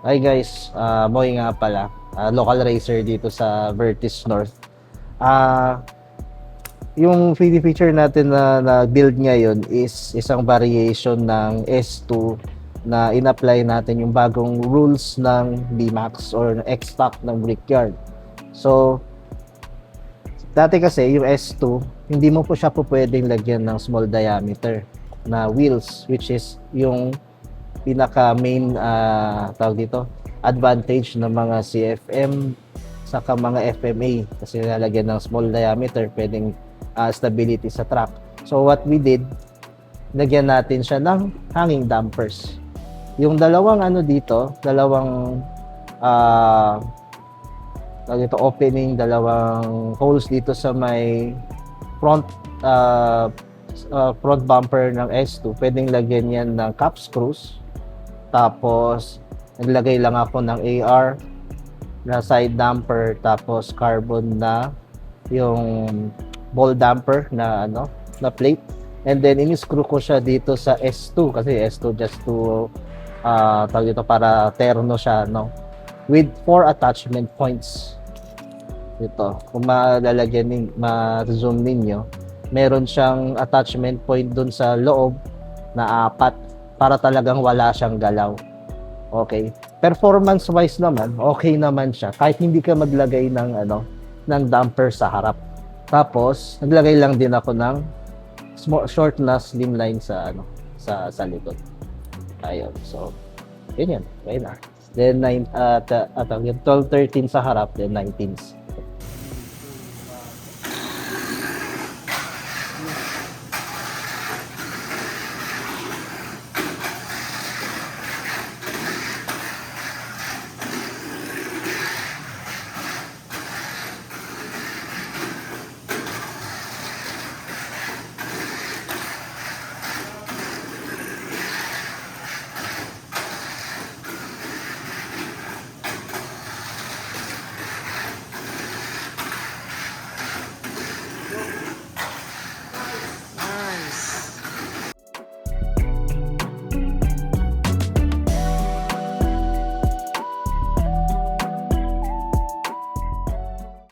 Hi guys, Moy nga pala, local racer dito sa Vertis North. Ah, yung 3D feature natin na build ngayon is isang variation ng S2 na in-apply natin yung bagong rules ng BMAX or X-Stock ng Brickyard. So, dati kasi yung S2, hindi mo po siya po pwedeng lagyan ng small diameter na wheels, which is yung pinaka main tawag dito advantage ng mga CFM saka mga FMA kasi nilalagyan ng small diameter, pwedeng stability sa track. So what we did, lagyan natin siya ng hanging dampers. Yung dalawang dalawang uh, dito opening, dalawang holes dito sa may front uh, front bumper ng S2, pwedeng lagyan yan ng cap screws. Tapos naglagay lang ako ng AR na side damper, tapos carbon na yung ball damper na na plate, and then in-screw ko siya dito sa S2 kasi S2 just to tawag dito para terno siya, no, with 4 attachment points. Ito, kung ma-zoom ninyo, meron siyang attachment point dun sa loob na 4 para talagang wala siyang galaw. Okay. Performance wise naman, okay naman siya kahit hindi ka maglagay ng damper sa harap. Tapos naglagay lang din ako ng short na slimline sa sa likod. Ayun. So, yun. Okay na. Then 12, 13 sa harap, then 19s